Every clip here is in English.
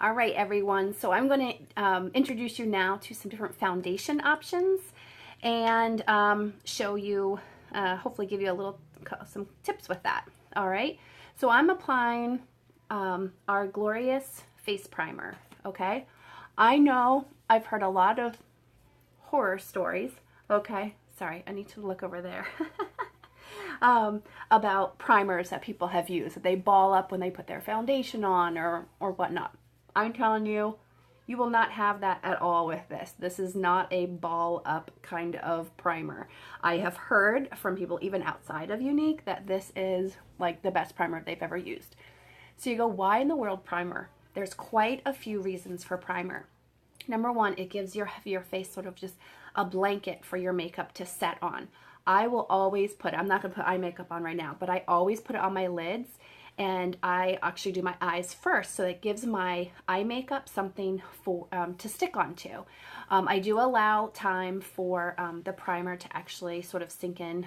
All right, everyone. So I'm going to introduce you now to some different foundation options and show you, hopefully give you some tips with that. All right. So I'm applying our Glorious Face Primer. Okay. I know I've heard a lot of horror stories. Okay. Sorry, I need to look over there. About primers that people have used, that they ball up when they put their foundation on or whatnot. I'm telling you, you will not have that at all with this. This is not a ball up kind of primer. I have heard from people even outside of Younique that this is like the best primer they've ever used. So you go, why in the world primer? There's quite a few reasons for primer. Number one, it gives your face sort of just a blanket for your makeup to set on. I will always put, I'm not going to put eye makeup on right now, but I always put it on my lids, and I actually do my eyes first, so it gives my eye makeup something for to stick onto. I do allow time for the primer to actually sort of sink in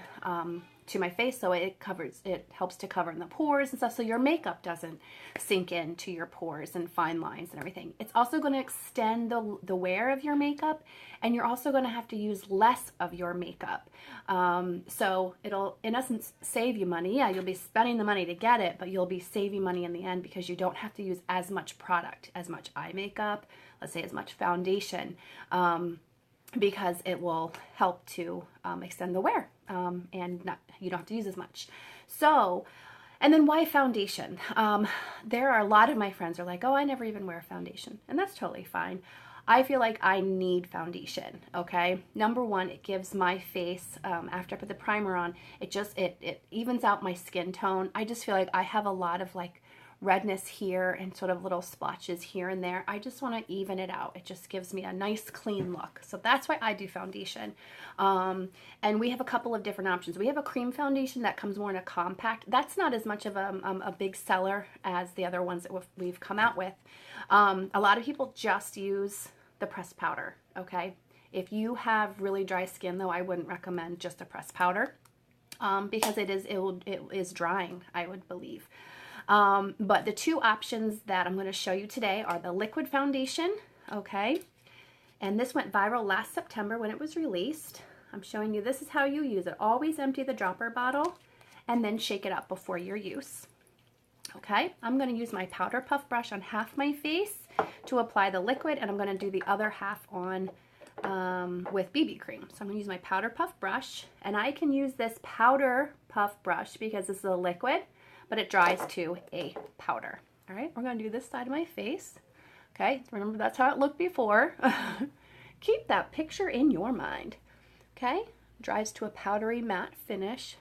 to my face, so it helps to cover in the pores and stuff, so your makeup doesn't sink into your pores and fine lines and everything. It's also going to extend the wear of your makeup, and you're also going to have to use less of your makeup. So it'll, in essence, save you money. Yeah, you'll be spending the money to get it, but you'll be saving money in the end because you don't have to use as much product, as much eye makeup, let's say as much foundation, because it will help to extend the wear, and you don't have to use as much. So, and then why foundation? There are a lot of my friends are like, oh, I never even wear foundation, and that's totally fine. I feel like I need foundation, okay? Number one, it gives my face, after I put the primer on, it evens out my skin tone. I just feel like I have a lot of like redness here and sort of little splotches here and there. I just want to even it out. It just gives me a nice clean look. So that's why I do foundation. And we have a couple of different options. We have a cream foundation that comes more in a compact. That's not as much of a big seller as the other ones that we've come out with. A lot of people just use the pressed powder, okay? If you have really dry skin, though, I wouldn't recommend just a pressed powder because it is drying, I would believe. But the two options that I'm going to show you today are the liquid foundation, okay? And this went viral last September when it was released. I'm showing you this is how you use it. Always empty the dropper bottle and then shake it up before your use. Okay, I'm going to use my powder puff brush on half my face to apply the liquid, and I'm going to do the other half on with BB cream. So I'm going to use my powder puff brush, and I can use this powder puff brush because this is a liquid, but it dries to a powder. All right, we're going to do this side of my face. Okay, remember that's how it looked before. Keep that picture in your mind. Okay, dries to a powdery matte finish.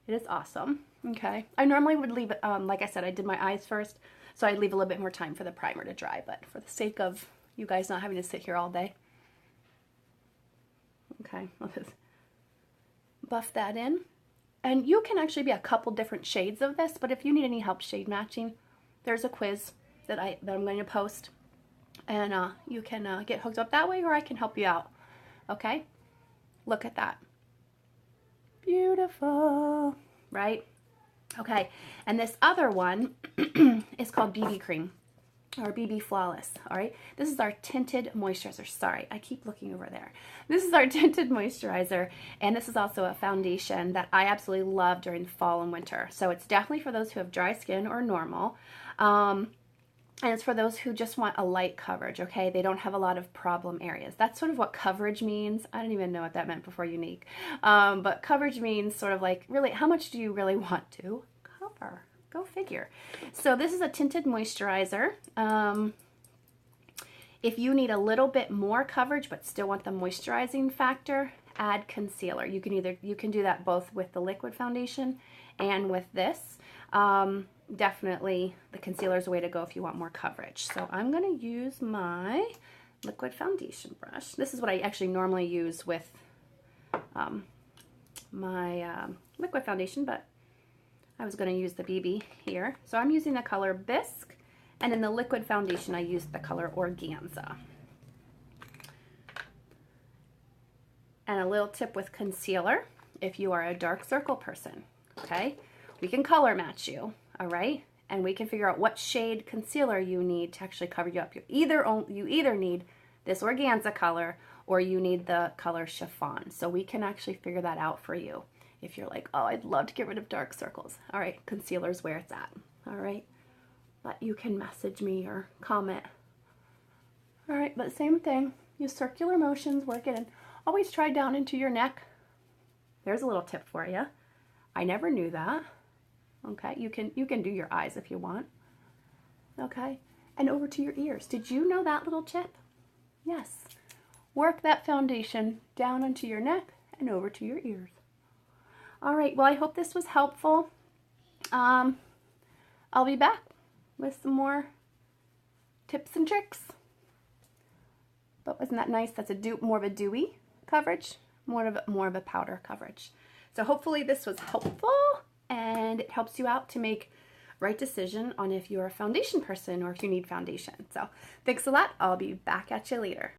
It is awesome. Okay, I normally would leave it, like I said, I did my eyes first, so I'd leave a little bit more time for the primer to dry, but for the sake of you guys not having to sit here all day. Okay, I'll just buff that in. And you can actually be a couple different shades of this, but if you need any help shade matching, there's a quiz that I'm going to post, and you can get hooked up that way, or I can help you out. Okay, look at that. Beautiful, right? Okay, and this other one is called BB Cream or BB Flawless, all right? This is our tinted moisturizer. Sorry, I keep looking over there. This is our tinted moisturizer, and this is also a foundation that I absolutely love during fall and winter. So it's definitely for those who have dry skin or normal, and it's for those who just want a light coverage, okay? They don't have a lot of problem areas. That's sort of what coverage means. I don't even know what that meant before Younique. But coverage means sort of like, really, how much do you really want to cover? Go figure. So this is a tinted moisturizer. If you need a little bit more coverage but still want the moisturizing factor, add concealer. You can do that both with the liquid foundation and with this. Definitely the concealer is a way to go if you want more coverage. So I'm going to use my liquid foundation brush. This is what I actually normally use with my liquid foundation, but I was going to use the BB here. So I'm using the color Bisque, and in the liquid foundation I used the color Organza. And a little tip with concealer, if you are a dark circle person, okay? We can color match you, all right? and we can figure out what shade concealer you need to actually cover you up. You either need this organza color or you need the color chiffon. So we can actually figure that out for you. If you're like, oh, I'd love to get rid of dark circles. All right, concealer's where it's at. All right, but you can message me or comment. All right, but same thing. Use circular motions, work it in. Always try down into your neck. There's a little tip for you. I never knew that. Okay, you can do your eyes if you want. Okay, and over to your ears. Did you know that little tip? Yes. Work that foundation down onto your neck and over to your ears. All right, well, I hope this was helpful. I'll be back with some more tips and tricks. But wasn't that nice? That's more of a dewy coverage, more of a powder coverage. So hopefully this was helpful and it helps you out to make right decision on if you're a foundation person or if you need foundation. So thanks a lot. I'll be back at you later.